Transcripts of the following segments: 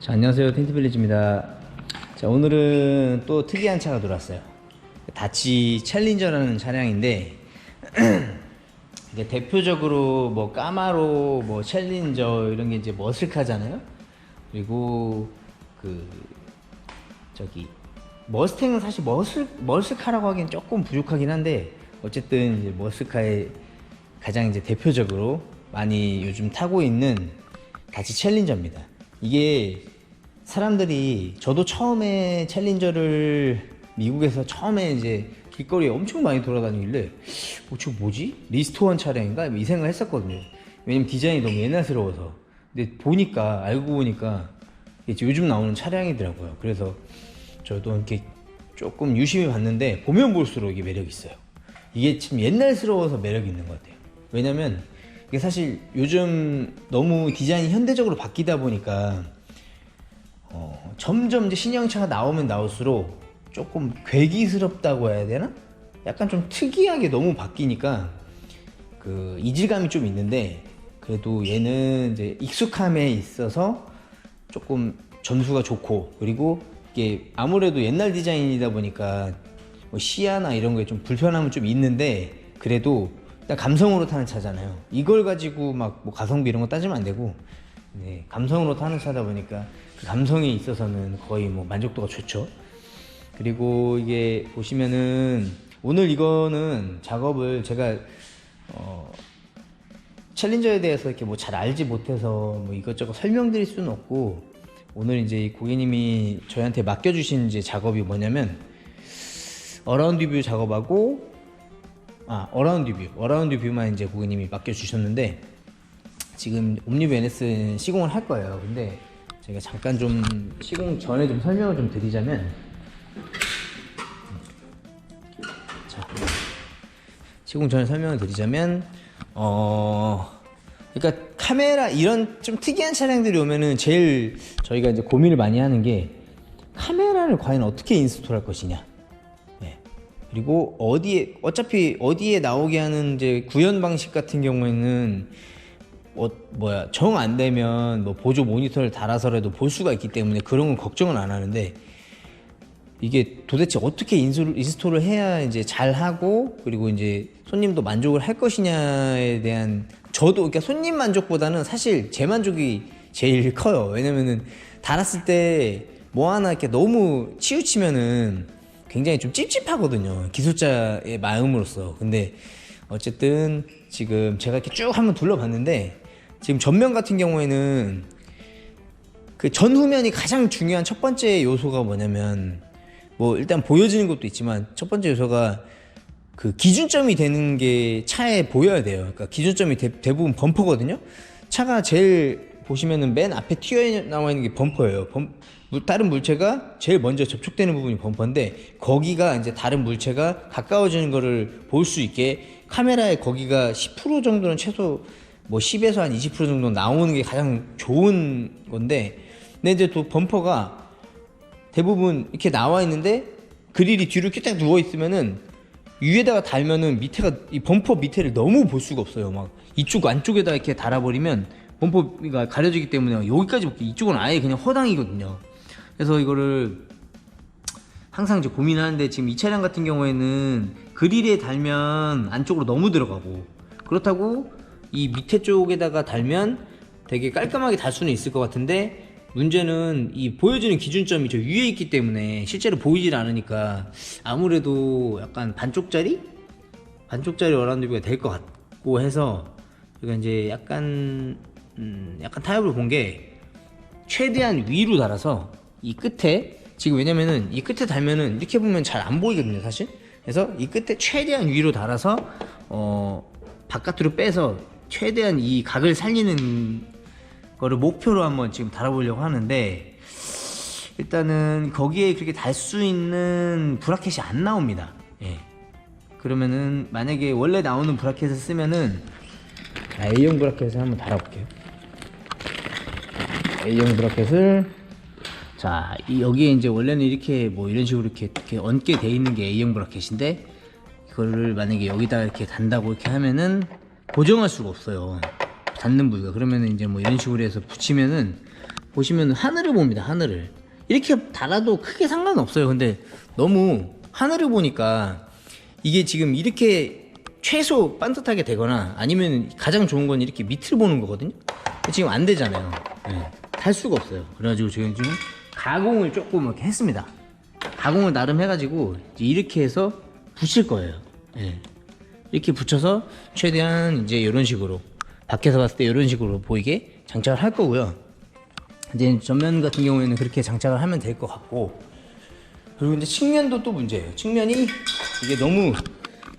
자, 안녕하세요. 텐트빌리지입니다. 자, 오늘은 또 특이한 차가 들어왔어요. 다치 챌린저라는 차량인데 이게 대표적으로 뭐 까마로, 뭐 챌린저 이런 게 이제 머슬카잖아요. 그리고 그 저기 머스탱은 사실 머슬카라고 하기엔 조금 부족하긴 한데, 어쨌든 이제 머슬카의 가장 이제 대표적으로 많이 요즘 타고 있는 다치 챌린저입니다. 이게 사람들이, 저도 처음에 챌린저를 미국에서 처음에 이제 길거리에 엄청 많이 돌아다니길래 저 뭐지? 리스토어 차량인가? 이 생각을 했었거든요. 왜냐면 디자인이 너무 옛날스러워서. 근데 보니까, 알고 보니까 이제 요즘 나오는 차량이더라고요. 그래서 저도 이렇게 조금 유심히 봤는데, 보면 볼수록 이게 매력이 있어요. 이게 참 옛날스러워서 매력이 있는 것 같아요. 왜냐면 이게 사실 요즘 너무 디자인이 현대적으로 바뀌다 보니까 점점 이제 신형차가 나오면 나올수록 조금 괴기스럽다고 해야 되나? 약간 좀 특이하게 너무 바뀌니까 그 이질감이 좀 있는데, 그래도 얘는 이제 익숙함에 있어서 조금 점수가 좋고, 그리고 이게 아무래도 옛날 디자인이다 보니까 뭐 시야나 이런 거에 좀 불편함은 좀 있는데, 그래도 일단 감성으로 타는 차잖아요. 이걸 가지고 막 뭐 가성비 이런 거 따지면 안 되고, 네, 감성으로 타는 차다 보니까 그 감성에 있어서는 거의 뭐 만족도가 좋죠. 그리고 이게 보시면은 오늘 이거는 작업을 제가 챌린저에 대해서 이렇게 뭐 잘 알지 못해서 뭐 이것저것 설명드릴 수는 없고, 오늘 이제 이 고객님이 저희한테 맡겨주신 이제 작업이 뭐냐면 어라운드 뷰 작업하고, 어라운드 뷰만 이제 고객님이 맡겨주셨는데, 지금 옴니뷰 NS 시공을 할 거예요. 근데 제가 잠깐 좀 시공 전에 좀 설명을 좀 드리자면, 자, 시공 전에 설명을 드리자면, 그러니까 카메라, 이런 좀 특이한 차량들이 오면은 제일 저희가 이제 고민을 많이 하는 게 카메라를 과연 어떻게 인스톨 할 것이냐. 네. 그리고 어차피 어디에 나오게 하는 이제 구현 방식 같은 경우에는 정 안 되면 뭐 보조 모니터를 달아서라도 볼 수가 있기 때문에 그런 건 걱정은 안 하는데, 이게 도대체 어떻게 인스톨을 해야 이제 잘 하고, 그리고 이제 손님도 만족을 할 것이냐에 대한, 저도 그러니까 손님 만족보다는 사실 제 만족이 제일 커요. 왜냐면은 달았을 때 뭐 하나 이렇게 너무 치우치면은 굉장히 좀 찝찝하거든요, 기술자의 마음으로서. 근데 어쨌든 지금 제가 이렇게 쭉 한번 둘러봤는데, 지금 전면 같은 경우에는 그 전후면이 가장 중요한 첫 번째 요소가 뭐냐면, 뭐 일단 보여지는 것도 있지만 첫 번째 요소가 그 기준점이 되는 게 차에 보여야 돼요. 그러니까 기준점이 대부분 범퍼거든요. 차가 제일 보시면은 맨 앞에 튀어 나와 있는 게 범퍼예요. 다른 물체가 제일 먼저 접촉되는 부분이 범퍼인데, 거기가 이제 다른 물체가 가까워지는 거를 볼 수 있게 카메라에 거기가 10% 정도는 최소, 뭐 10에서 한 20% 정도 나오는 게 가장 좋은 건데, 근데 이제 또 범퍼가 대부분 이렇게 나와 있는데 그릴이 뒤로 이렇게 딱 누워 있으면은 위에다가 달면은 이 범퍼 밑에를 너무 볼 수가 없어요. 막 이쪽 안쪽에다 이렇게 달아버리면 범퍼가 가려지기 때문에 여기까지 볼게, 이쪽은 아예 그냥 허당이거든요. 그래서 이거를 항상 이제 고민하는데, 지금 이 차량 같은 경우에는 그릴에 달면 안쪽으로 너무 들어가고, 그렇다고 이 밑에 쪽에다가 달면 되게 깔끔하게 달 수는 있을 것 같은데, 문제는 이 보여지는 기준점이 저 위에 있기 때문에 실제로 보이질 않으니까 아무래도 약간 반쪽짜리 어라운드 뷰가 될 것 같고 해서, 제가 이제 약간 타협을 본 게, 최대한 위로 달아서 이 끝에, 지금 왜냐면은 이 끝에 달면은 이렇게 보면 잘 안 보이거든요, 사실. 그래서 이 끝에 최대한 위로 달아서 바깥으로 빼서 최대한 이 각을 살리는 거를 목표로 한번 지금 달아보려고 하는데, 일단은 거기에 그렇게 달 수 있는 브라켓이 안 나옵니다. 예. 그러면은 만약에 원래 나오는 브라켓을 쓰면은, A형 브라켓을 한번 달아볼게요. A형 브라켓을, 자, 여기에 이제 원래는 이렇게 뭐 이런 식으로 이렇게 얹게 돼 있는 게 A형 브라켓인데, 이거를 만약에 여기다가 이렇게 단다고 이렇게 하면은 고정할 수가 없어요, 닿는 부위가. 그러면은 이제 뭐 이런 식으로 해서 붙이면은 보시면 하늘을 봅니다. 하늘을 이렇게 달아도 크게 상관없어요. 근데 너무 하늘을 보니까 이게 지금 이렇게 최소 반듯하게 되거나 아니면 가장 좋은 건 이렇게 밑을 보는 거거든요. 지금 안 되잖아요. 네, 달 수가 없어요. 그래가지고 저희는 지금 가공을 조금 이렇게 했습니다. 가공을 나름 해가지고 이렇게 해서 붙일 거예요. 네. 이렇게 붙여서 최대한 이제 이런 식으로 밖에서 봤을 때 이런 식으로 보이게 장착을 할 거고요. 이제 전면 같은 경우에는 그렇게 장착을 하면 될 것 같고, 그리고 이제 측면도 또 문제예요. 측면이 이게 너무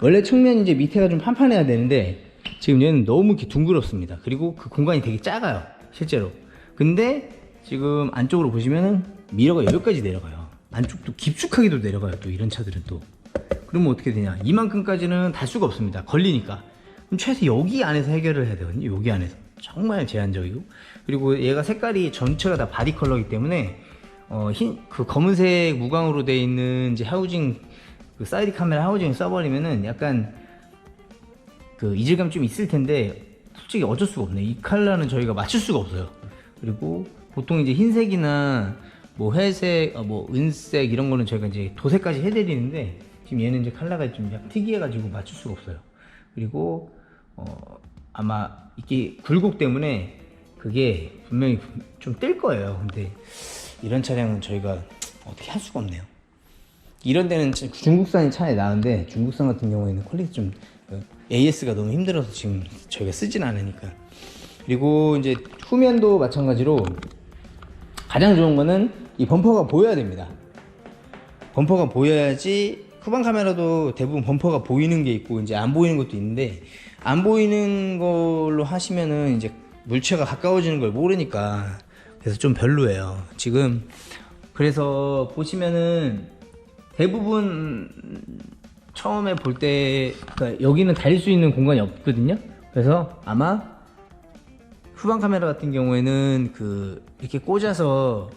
원래 측면 이제 밑에가 좀 판판해야 되는데 지금 얘는 너무 이렇게 둥그렇습니다. 그리고 그 공간이 되게 작아요, 실제로. 근데 지금 안쪽으로 보시면은 미러가 여기까지 내려가요. 안쪽도 깊숙하게도 내려가요. 또 이런 차들은 또. 그러면 어떻게 되냐? 이만큼까지는 달 수가 없습니다. 걸리니까. 그럼 최소 여기 안에서 해결을 해야 되거든요. 여기 안에서. 정말 제한적이고. 그리고 얘가 색깔이 전체가 다 바디 컬러이기 때문에 그 검은색 무광으로 되어 있는 이제 하우징, 그 사이드 카메라 하우징을 써버리면은 약간 그 이질감 좀 있을 텐데 솔직히 어쩔 수가 없네. 이 컬러는 저희가 맞출 수가 없어요. 그리고 보통 이제 흰색이나 뭐 회색, 뭐 은색 이런 거는 저희가 이제 도색까지 해드리는데 지금 얘는 이제 컬러가 좀 약간 특이해가지고 맞출 수가 없어요. 그리고 아마 이게 굴곡 때문에 그게 분명히 좀 뜰 거예요. 근데 이런 차량은 저희가 어떻게 할 수가 없네요. 이런 데는 중국산이 차라리 나은데 중국산 같은 경우에는 퀄리티 좀 AS가 너무 힘들어서 지금 저희가 쓰진 않으니까. 그리고 이제 후면도 마찬가지로 가장 좋은 거는 이 범퍼가 보여야 됩니다. 범퍼가 보여야지. 후방 카메라도 대부분 범퍼가 보이는 게 있고 이제 안 보이는 것도 있는데 안 보이는 걸로 하시면은 이제 물체가 가까워지는 걸 모르니까 그래서 좀 별로예요. 지금 그래서 보시면은 대부분 처음에 볼 때 그러니까 여기는 달릴 수 있는 공간이 없거든요. 그래서 아마 후방 카메라 같은 경우에는 그 이렇게 꽂아서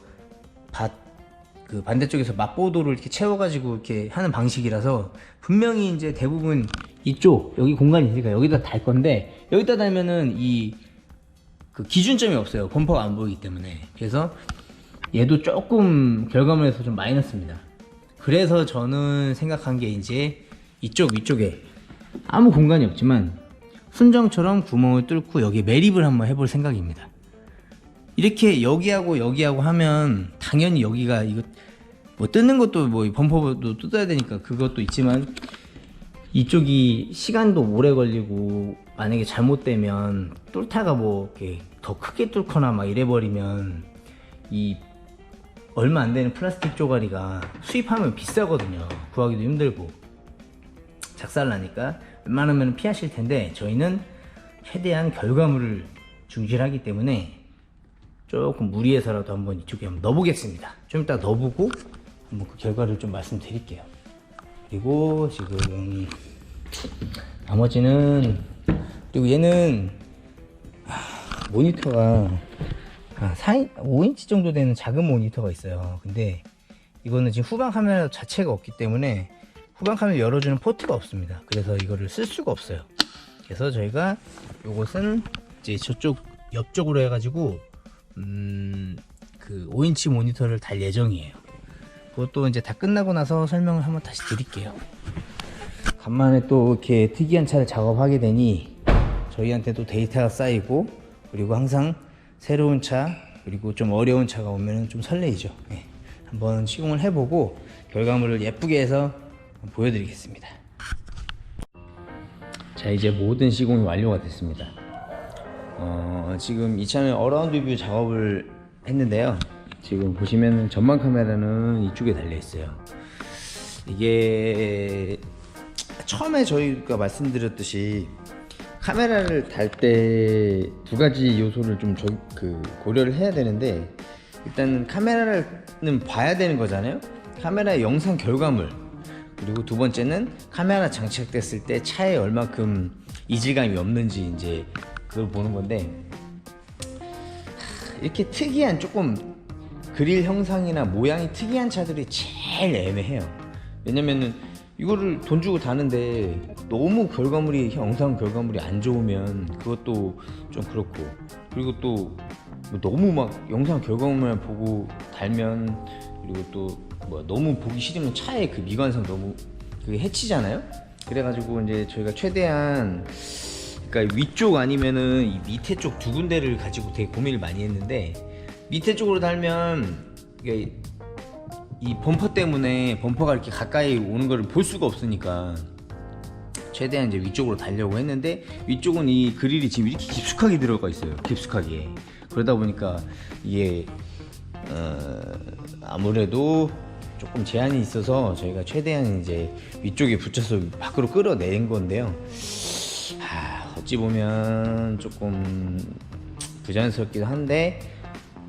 그 반대쪽에서 맞보도를 이렇게 채워가지고 이렇게 하는 방식이라서 분명히 이제 대부분 이쪽 여기 공간이 있으니까 여기다 달 건데 여기다 달면은 그 기준점이 없어요. 범퍼가 안 보이기 때문에. 그래서 얘도 조금 결과물에서 좀 마이너스입니다. 그래서 저는 생각한 게 이제 위쪽에 아무 공간이 없지만 순정처럼 구멍을 뚫고 여기 매립을 한번 해볼 생각입니다. 이렇게 여기하고 하면 당연히 여기가 이거 뭐 뜯는 것도 뭐 범퍼도 뜯어야 되니까 그것도 있지만 이쪽이 시간도 오래 걸리고 만약에 잘못되면 뚫다가 뭐 이렇게 더 크게 뚫거나 막 이래버리면 이 얼마 안 되는 플라스틱 쪼가리가 수입하면 비싸거든요. 구하기도 힘들고 작살나니까 웬만하면 피하실 텐데 저희는 최대한 결과물을 중시하기 때문에 조금 무리해서라도 한번 이쪽에 한번 넣어보겠습니다. 좀 이따 넣어보고 한번 그 결과를 좀 말씀드릴게요. 그리고 지금 나머지는 그리고 얘는 모니터가 5인치 정도 되는 작은 모니터가 있어요. 근데 이거는 지금 후방 카메라 자체가 없기 때문에 후방 카메라 열어주는 포트가 없습니다. 그래서 이거를 쓸 수가 없어요. 그래서 저희가 요것은 이제 저쪽 옆쪽으로 해가지고 그 5인치 모니터를 달 예정이에요. 그것도 이제 다 끝나고 나서 설명을 한번 다시 드릴게요. 간만에 또 이렇게 특이한 차를 작업하게 되니 저희한테도 데이터가 쌓이고 그리고 항상 새로운 차 그리고 좀 어려운 차가 오면 좀 설레이죠. 네. 한번 시공을 해보고 결과물을 예쁘게 해서 보여드리겠습니다. 자, 이제 모든 시공이 완료가 됐습니다. 지금 이 차는 어라운드 뷰 작업을 했는데요. 지금 보시면 전방 카메라는 이쪽에 달려 있어요. 이게 처음에 저희가 말씀드렸듯이 카메라를 달 때 두 가지 요소를 좀 고려를 해야 되는데 일단은 카메라는 봐야 되는 거잖아요. 카메라의 영상 결과물 그리고 두 번째는 카메라 장착됐을 때 차에 얼마큼 이질감이 없는지 이제 그걸 보는 건데 이렇게 특이한 조금 그릴 형상이나 모양이 특이한 차들이 제일 애매해요. 왜냐면은 이거를 돈 주고 다는데 너무 영상 결과물이 안 좋으면 그것도 좀 그렇고 그리고 또 뭐 너무 막 영상 결과물만 보고 달면, 그리고 또 뭐 너무 보기 싫으면 차에 그 미관상 너무 그게 해치잖아요. 그래가지고 이제 저희가 최대한, 그러니까 위쪽 아니면은 이 밑에 쪽 두 군데를 가지고 되게 고민을 많이 했는데, 밑에 쪽으로 달면 이게 이 범퍼 때문에 범퍼가 이렇게 가까이 오는 걸 볼 수가 없으니까 최대한 이제 위쪽으로 달려고 했는데, 위쪽은 이 그릴이 지금 이렇게 깊숙하게 들어가 있어요. 깊숙하게. 그러다 보니까 이게 아무래도 조금 제한이 있어서 저희가 최대한 이제 위쪽에 붙여서 밖으로 끌어낸 건데요. 어찌 보면 조금 부자연스럽기도 한데,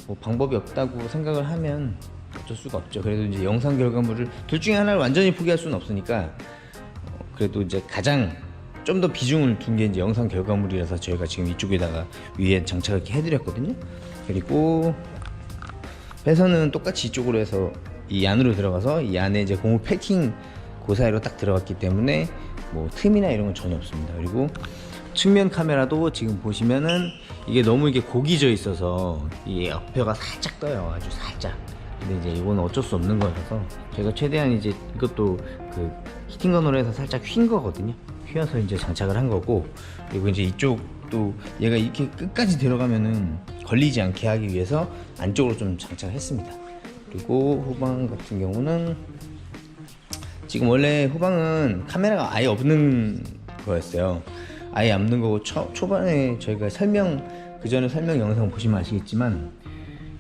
뭐 방법이 없다고 생각을 하면 어쩔 수가 없죠. 그래도 이제 영상 결과물을 둘 중에 하나를 완전히 포기할 수는 없으니까, 그래도 이제 가장 좀 더 비중을 둔 게 이제 영상 결과물이라서 저희가 지금 이쪽에다가 위에 장착을 이렇게 해드렸거든요. 그리고 배선은 똑같이 이쪽으로 해서 이 안으로 들어가서 이 안에 이제 고무 패킹 그 사이로 딱 들어갔기 때문에 뭐 틈이나 이런 건 전혀 없습니다. 그리고 측면 카메라도 지금 보시면은 이게 너무 이게 고기져 있어서 이 옆에가 살짝 떠요. 아주 살짝. 근데 이제 이건 어쩔 수 없는 거라서 제가 최대한 이제 이것도 그 히팅건으로 해서 살짝 휜 거거든요. 휘어서 이제 장착을 한 거고, 그리고 이제 이쪽도 얘가 이렇게 끝까지 들어가면은 걸리지 않게 하기 위해서 안쪽으로 좀 장착을 했습니다. 그리고 후방 같은 경우는 지금 원래 후방은 카메라가 아예 없는 거였어요. 아예 없는 거고, 초반에 저희가 그 전에 설명 영상 보시면 아시겠지만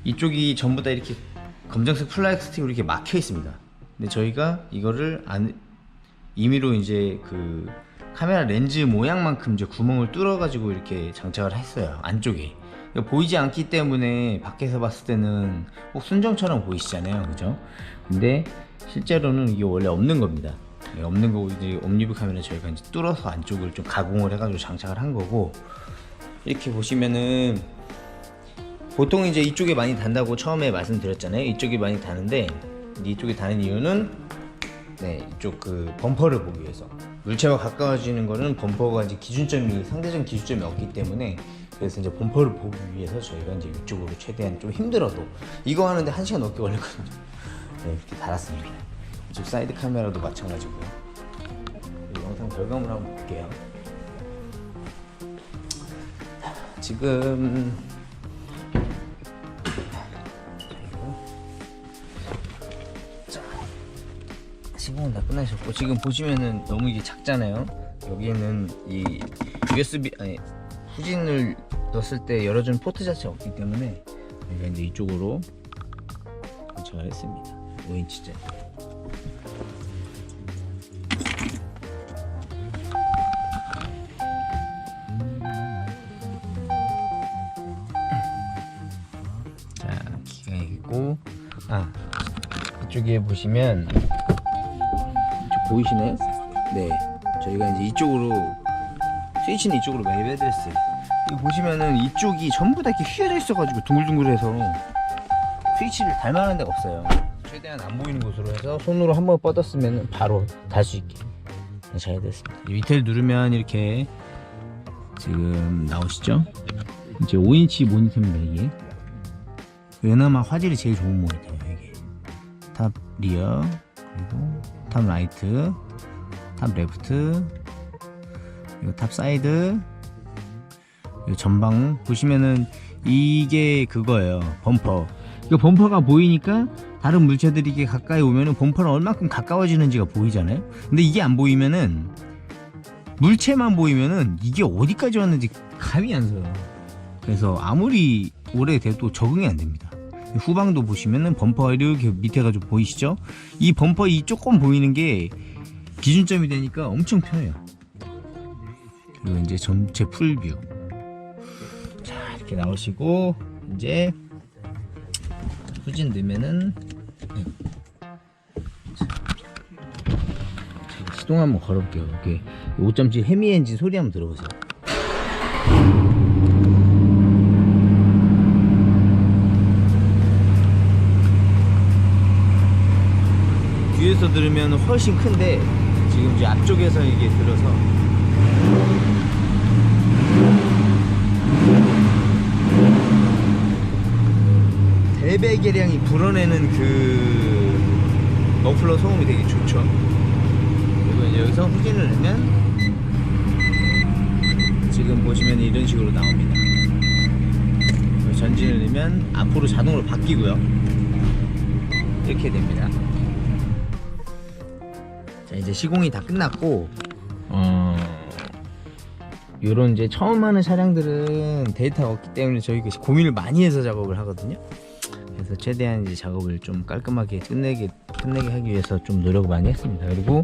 이쪽이 전부 다 이렇게 검정색 플라스틱으로 이렇게 막혀 있습니다. 근데 저희가 이거를 임의로 이제 그 카메라 렌즈 모양만큼 이제 구멍을 뚫어 가지고 이렇게 장착을 했어요. 안쪽에 보이지 않기 때문에 밖에서 봤을 때는 꼭 순정처럼 보이시잖아요, 그죠? 근데 실제로는 이게 원래 없는 겁니다. 없는 거고, 이제 옴니브 카메라 저희가 이제 뚫어서 안쪽을 좀 가공을 해가지고 장착을 한 거고, 이렇게 보시면은 보통 이제 이쪽에 많이 단다고 처음에 말씀드렸잖아요. 이쪽이 많이 다는데, 이쪽이 다는 이유는 이쪽 그 범퍼를 보기 위해서. 물체와 가까워지는 거는 범퍼가 이제 상대적 기준점이 없기 때문에, 그래서 이제 범퍼를 보기 위해서 저희가 이제 이쪽으로 최대한 좀 힘들어도 이거 하는데 1시간 넘게 걸렸거든요. 이렇게 달았습니다. 이쪽 사이드 카메라도 마찬가지고요. 영상 결과물 한번 볼게요. 지금 시공은 다 끝나셨고, 지금 보시면은 너무 이게 작잖아요. 여기에는 이 후진을 넣었을 때 열어준 포트 자체가 없기 때문에 저희가 이제 이쪽으로 장착을 했습니다. 5인치짜리. 자, 키가 있고, 이쪽에 보시면 보이시나요? 네, 저희가 이제 이쪽으로 스위치는 이쪽으로 매립해드렸어요. 여기 보시면은 이쪽이 전부 다 이렇게 휘어져 있어가지고 둥글둥글해서 스위치를 달 만한 데가 없어요. 최대한 안 보이는 곳으로 해서 손으로 한번 뻗었으면 바로 달 수 있게 잘 됐습니다. 밑에를 누르면 이렇게 지금 나오시죠? 이제 5인치 모니터입니다. 이게 그나마 화질이 제일 좋은 모니터예요. 이게 탑 리어, 그리고 탑 라이트, 탑 레프트, 그리고 탑 사이드, 그리고 전방 보시면은 이게 그거예요. 범퍼. 이 범퍼가 보이니까 다른 물체들이 이게 가까이 오면은 범퍼는 얼마큼 가까워지는지가 보이잖아요. 근데 이게 안 보이면은, 물체만 보이면은 이게 어디까지 왔는지 감이 안 서요. 그래서 아무리 오래돼도 적응이 안 됩니다. 후방도 보시면은 범퍼가 이렇게 밑에가 좀 보이시죠? 이 범퍼 이 조금 보이는 게 기준점이 되니까 엄청 편해요. 그리고 이제 전체 풀뷰. 자, 이렇게 나오시고, 이제 후진 넣으면은 시동 한번 걸어볼게요. 이렇게 5.7 헤미 엔진 소리 한번 들어보세요. 뒤에서 들으면 훨씬 큰데 지금 이제 앞쪽에서 이게 들어서 외배계량이 불어내는 그 머플러 소음이 되게 좋죠. 그리고 이제 여기서 후진을 내면 지금 보시면 이런 식으로 나옵니다. 전진을 내면 앞으로 자동으로 바뀌고요. 이렇게 됩니다. 자, 이제 시공이 다 끝났고 요런 이제 처음 하는 차량들은 데이터가 없기 때문에 저희가 고민을 많이 해서 작업을 하거든요. 그래서 최대한 이제 작업을 좀 깔끔하게 끝내게 하기 위해서 좀 노력을 많이 했습니다. 그리고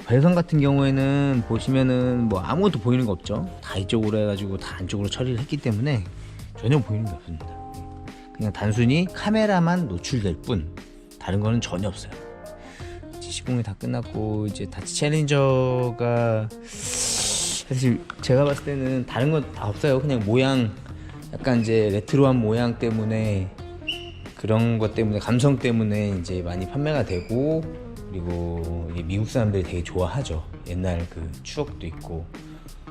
배선 같은 경우에는 보시면은 뭐 아무것도 보이는 거 없죠. 다 이쪽으로 해가지고 다 안쪽으로 처리를 했기 때문에 전혀 보이는 게 없습니다. 그냥 단순히 카메라만 노출될 뿐 다른 거는 전혀 없어요. 시공이 다 끝났고 이제 다치 챌린저가 사실 제가 봤을 때는 다른 건 다 없어요. 그냥 모양 약간 이제 레트로한 모양 때문에 그런 것 때문에 감성 때문에 이제 많이 판매가 되고 그리고 미국 사람들이 되게 좋아하죠. 옛날 그 추억도 있고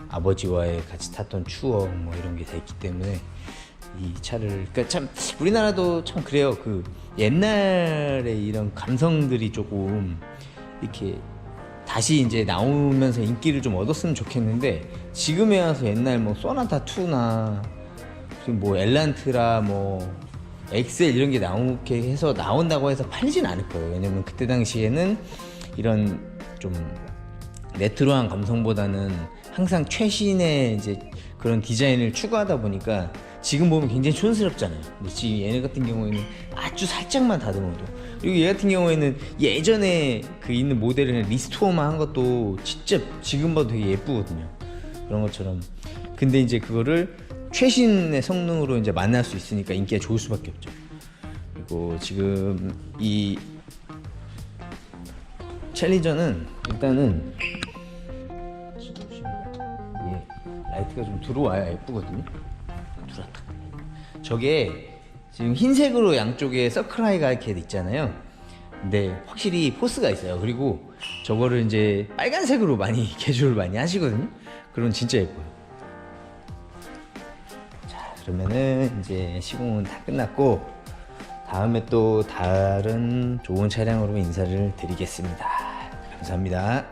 아버지와의 같이 탔던 추억 뭐 이런 게 돼 있기 때문에 이 차를 그러니까 참 우리나라도 참 그래요. 그 옛날에 이런 감성들이 조금 이렇게 다시 이제 나오면서 인기를 좀 얻었으면 좋겠는데 지금에 와서 옛날 뭐 소나타 2나 지금 뭐 엘란트라 뭐 엑셀 이런 게 나오게 해서 나온다고 해서 팔리진 않을 거예요. 왜냐면 그때 당시에는 이런 좀 레트로한 감성보다는 항상 최신의 이제 그런 디자인을 추구하다 보니까 지금 보면 굉장히 촌스럽잖아요. 근데 지금 얘네 같은 경우에는 아주 살짝만 다듬어도, 그리고 얘 같은 경우에는 예전에 그 있는 모델을 리스토어만 한 것도 진짜 지금 봐도 되게 예쁘거든요. 그런 것처럼. 근데 이제 그거를 최신의 성능으로 이제 만날 수 있으니까 인기가 좋을 수밖에 없죠. 그리고 지금 이 챌린저는 일단은 라이트가 좀 들어와야 예쁘거든요. 들어왔다. 저게 지금 흰색으로 양쪽에 서클아이가 이렇게 있잖아요. 근데 확실히 포스가 있어요. 그리고 저거를 이제 빨간색으로 많이 개조를 많이 하시거든요. 그럼 진짜 예뻐요. 자, 그러면은 이제 시공은 다 끝났고 다음에 또 다른 좋은 차량으로 인사를 드리겠습니다. 감사합니다.